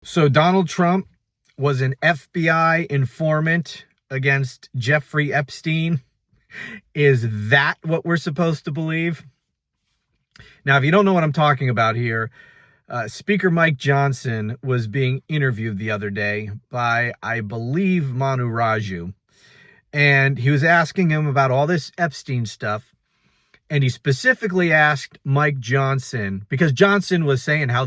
So Donald Trump was an FBI informant against Jeffrey Epstein. Is that what we're supposed to believe? Now, if you don't know what I'm talking about here, Speaker Mike Johnson was being interviewed the other day by, I believe, Manu Raju. And he was asking him about all this Epstein stuff. And he specifically asked Mike Johnson, because Johnson was saying how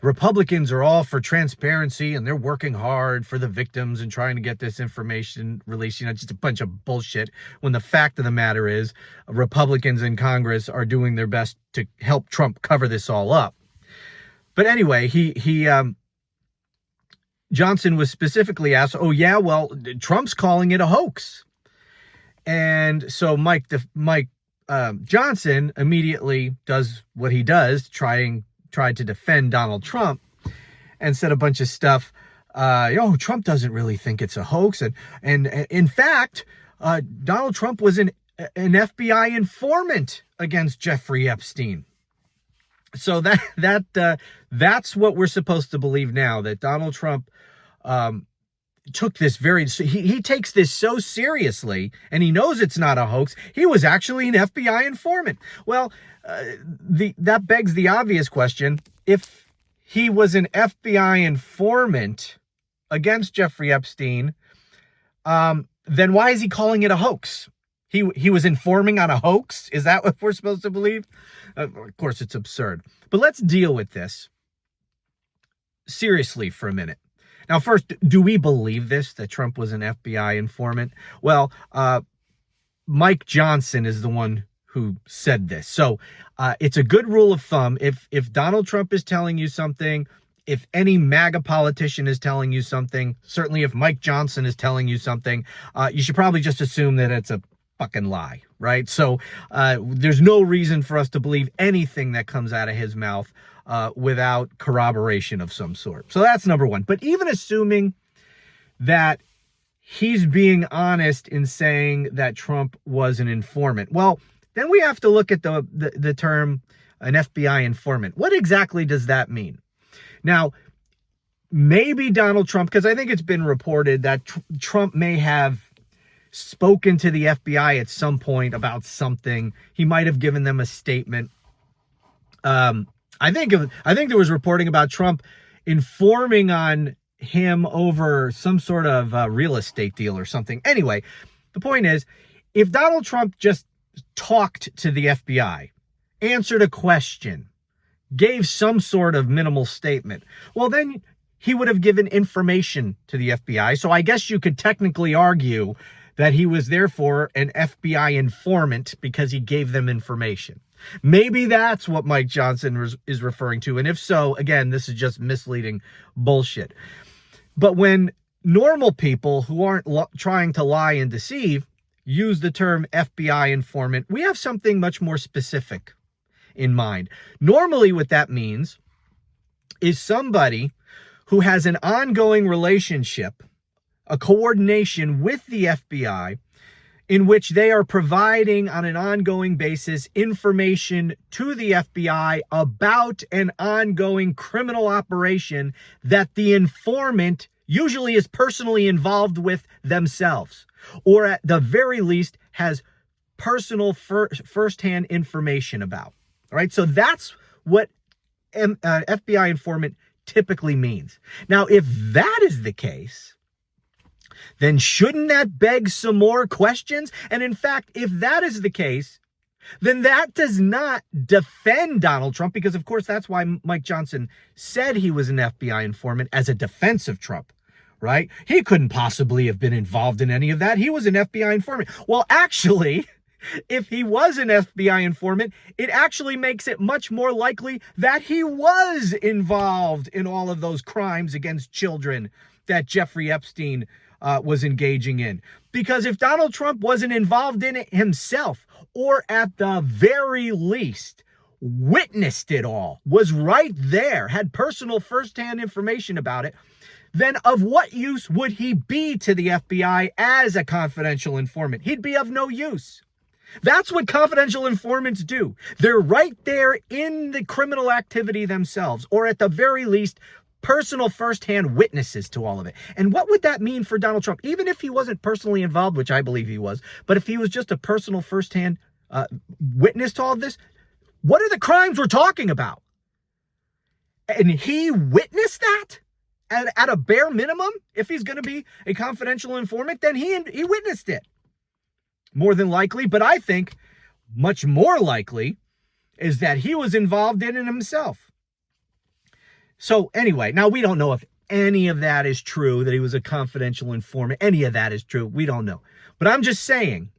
Republicans are all for transparency and they're working hard for the victims and trying to get this information released. Just a bunch of bullshit. When the fact of the matter is, Republicans in Congress are doing their best to help Trump cover this all up. But anyway, Johnson was specifically asked, Trump's calling it a hoax. And so Mike Johnson immediately does what he does, tried to defend Donald Trump and said a bunch of stuff. Trump doesn't really think it's a hoax. And in fact, Donald Trump was an FBI informant against Jeffrey Epstein. So that's what we're supposed to believe now, that Donald Trump took this he takes this so seriously, and he knows it's not a hoax. He was actually an FBI informant. Well, that begs the obvious question. If he was an FBI informant against Jeffrey Epstein, then why is he calling it a hoax? He was informing on a hoax? Is that what we're supposed to believe? Of course, it's absurd. But let's deal with this seriously for a minute. Now, first, do we believe this, that Trump was an FBI informant? Well, Mike Johnson is the one who said this. So it's a good rule of thumb. If Donald Trump is telling you something, if any MAGA politician is telling you something, certainly if Mike Johnson is telling you something, you should probably just assume that it's a fucking lie, right? So there's no reason for us to believe anything that comes out of his mouth without corroboration of some sort. So that's number one. But even assuming that he's being honest in saying that Trump was an informant, well, then we have to look at the term an FBI informant. What exactly does that mean? Now, maybe Donald Trump, because I think it's been reported that Trump may have spoken to the FBI at some point about something. He might have given them a statement. I think there was reporting about Trump informing on him over some sort of real estate deal or something. Anyway, the point is, if Donald Trump just talked to the FBI, answered a question, gave some sort of minimal statement, well, then he would have given information to the FBI. So I guess you could technically argue that he was therefore an FBI informant because he gave them information. Maybe that's what Mike Johnson is referring to. And if so, again, this is just misleading bullshit. But when normal people who aren't trying to lie and deceive use the term FBI informant, we have something much more specific in mind. Normally what that means is somebody who has an ongoing relationship, a coordination with the FBI, in which they are providing on an ongoing basis information to the FBI about an ongoing criminal operation that the informant usually is personally involved with themselves, or at the very least has personal firsthand information about. All right, so that's what FBI informant typically means. Now, if that is the case, then shouldn't that beg some more questions? And in fact, if that is the case, then that does not defend Donald Trump, because of course that's why Mike Johnson said he was an FBI informant, as a defense of Trump, right? He couldn't possibly have been involved in any of that. He was an FBI informant. Well, actually, if he was an FBI informant, it actually makes it much more likely that he was involved in all of those crimes against children that Jeffrey Epstein was engaging in. Because if Donald Trump wasn't involved in it himself, or at the very least witnessed it all, was right there, had personal firsthand information about it, then of what use would he be to the FBI as a confidential informant? He'd be of no use. That's what confidential informants do. They're right there in the criminal activity themselves, or at the very least, personal firsthand witnesses to all of it. And what would that mean for Donald Trump? Even if he wasn't personally involved, which I believe he was, but if he was just a personal firsthand witness to all of this, what are the crimes we're talking about? And he witnessed that at a bare minimum. If he's going to be a confidential informant, then he witnessed it. More than likely, but I think much more likely is that he was involved in it himself. So anyway, now we don't know if any of that is true, that he was a confidential informant. Any of that is true. We don't know. But I'm just saying,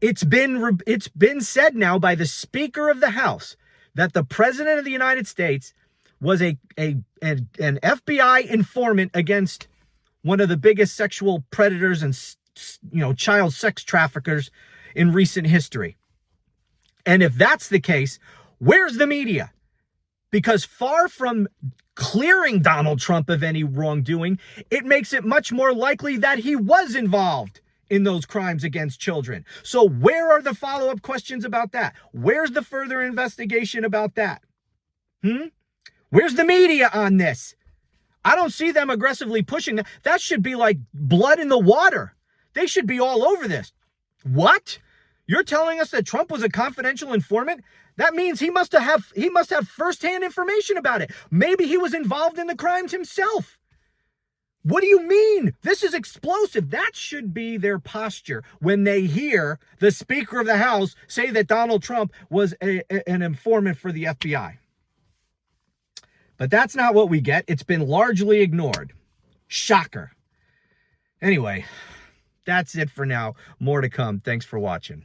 it's been said now by the Speaker of the House that the President of the United States was an FBI informant against one of the biggest sexual predators and child sex traffickers in recent history. And if that's the case, where's the media? Because far from clearing Donald Trump of any wrongdoing, it makes it much more likely that he was involved in those crimes against children. So where are the follow-up questions about that? Where's the further investigation about that? Where's the media on this? I don't see them aggressively pushing that. That should be like blood in the water. They should be all over this. What? You're telling us that Trump was a confidential informant? That means he must have firsthand information about it. Maybe he was involved in the crimes himself. What do you mean? This is explosive. That should be their posture when they hear the Speaker of the House say that Donald Trump was an informant for the FBI. But that's not what we get. It's been largely ignored. Shocker. Anyway, that's it for now. More to come. Thanks for watching.